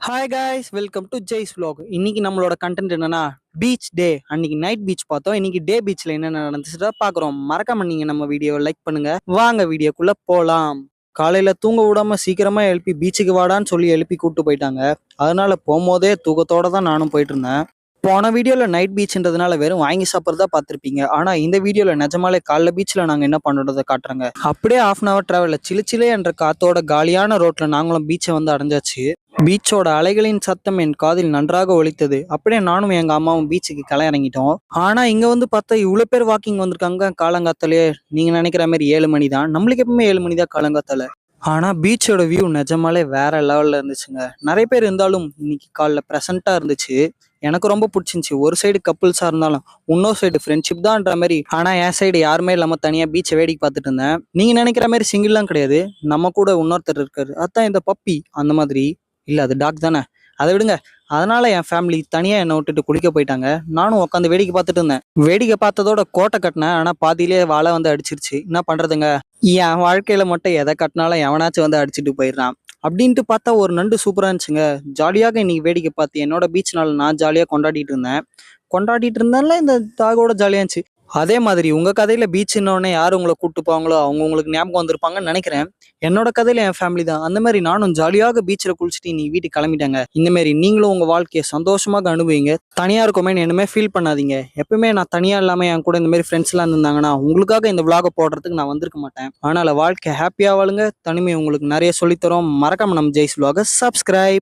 Hi guys, welcome to Jai's vlog. இன்னைக்கு நம்மளோட content என்னன்னா பீச் டே. அன்னைக்கு நைட் பீச் பார்த்தோம். இன்னைக்கு டே பீச்ல என்னென்ன நடந்துச்சுதான் பாக்குறோம். மறக்காம நீங்க நம்ம வீடியோவை லைக் பண்ணுங்க. வாங்க வீடியோக்குள்ள போலாம். காலையில தூங்க விடாம சீக்கிரமா எழுப்பி பீச்சுக்கு வாடான்னு சொல்லி எழுப்பி கூப்பிட்டு போயிட்டாங்க. அதனால போகும்போதே தூக்கத்தோட தான் நானும் போயிட்டு இருந்தேன். போன வீடியோல நைட் பீச்ன்றதுனால வெறும் வாங்கி சாப்பிட்றதா பார்த்துருப்பீங்க. ஆனா இந்த வீடியோல நிஜமாலே காலைல பீச்ல நாங்க என்ன பண்ணுறதை காட்டுறோங்க. அப்படியே ஹாஃப் அன் அவர் டிராவல்ல சிலு என்ற காத்தோட காலியான ரோட்ல நாங்களும் பீச்சை வந்து அடைஞ்சாச்சு. பீச்சோட அலைகளின் சத்தம் என் காதில் நன்றாக ஒலித்தது. அப்படியே நானும் எங்க அம்மாவும் பீச்சுக்கு களை இறங்கிட்டோம். ஆனா இங்க வந்து பார்த்தா இவ்வளவு பேர் வாக்கிங் வந்திருக்காங்க காலங்காத்தாலே. நீங்க நினைக்கிற மாதிரி 7 மணி தான், நம்மளுக்கு எப்பவுமே 7 மணி தான் காலங்காத்தால. ஆனா பீச்சோட வியூ நிஜமாலே வேற லெவல்ல இருந்துச்சுங்க. நிறைய பேர் இருந்தாலும் இன்னைக்கு காலைல ப்ரெசண்டா இருந்துச்சு. எனக்கு ரொம்ப பிடிச்சிருந்துச்சு. ஒரு சைடு கப்புள்ஸா இருந்தாலும் இன்னொரு சைடு ஃப்ரெண்ட்ஷிப் தான்ன்ற மாதிரி. ஆனா என் சைடு யாருமே இல்லாம தனியா பீச்சை வேடிக்கை பார்த்துட்டு இருந்தேன். நீங்க நினைக்கிற மாதிரி சிங்கிள்லாம் கிடையாது. நம்ம கூட இன்னொருத்தர் இருக்காரு, அதான் இந்த பப்பி. அந்த மாதிரி இல்ல, அது டாக் தானே, அதை விடுங்க. அதனால என் ஃபேமிலி தனியா என்னை விட்டுட்டு குளிக்க போயிட்டாங்க. நானும் உட்காந்து வேடிக்கை பார்த்துட்டு இருந்தேன். வேடிக்கை பார்த்ததோட கோட்டை கட்டினேன். ஆனா பாதியிலே வாழை வந்து அடிச்சிருச்சு. என்ன பண்றதுங்க, என் வாழ்க்கையில மட்டும் எதை கட்டினாலும் எவனாச்சும் வந்து அடிச்சுட்டு போயிடுறான். அப்படின்ட்டு பார்த்தா ஒரு நண்டு சூப்பரா இருந்துச்சுங்க. ஜாலியாக இன்னைக்கு வேடிக்கை பார்த்து என்னோட பீச் நாள் நான் ஜாலியா கொண்டாடிட்டு இருந்தேன்ல, இந்த டாகோட ஜாலியா இருந்துச்சு. அதே மாதிரி உங்க கதையில பீச்சுன்னொடனே யார் உங்களை கூட்டு போவாங்களோ அவங்க உங்களுக்கு ஞாபகம் வந்திருப்பாங்கன்னு நினைக்கிறேன். என்னோட கதையில என் ஃபேமிலி தான். அந்த மாதிரி நானும் ஜாலியாக பீச்சில் குளிச்சுட்டு நீ வீட்டுக்கு கிளம்பிட்டாங்க. இந்த மாதிரி நீங்களும் உங்க வாழ்க்கையை சந்தோஷமாக அனுபவிங்க. தனியா இருக்கோமேன்னு என்னமே ஃபீல் பண்ணாதீங்க. எப்பவுமே நான் தனியா இல்லாம என் கூட இந்த மாதிரி ஃப்ரெண்ட்ஸ் எல்லாம் இருந்தாங்கன்னா உங்களுக்காக இந்த விளாக போடுறதுக்கு நான் வந்திருக்க மாட்டேன். அதனால வாழ்க்கை ஹாப்பியா வாழுங்க. தனிமை உங்களுக்கு நிறைய சொல்லித்தரோம். மறக்காம நம்ம ஜெய்ஸ் விளாக சப்ஸ்கிரைப்.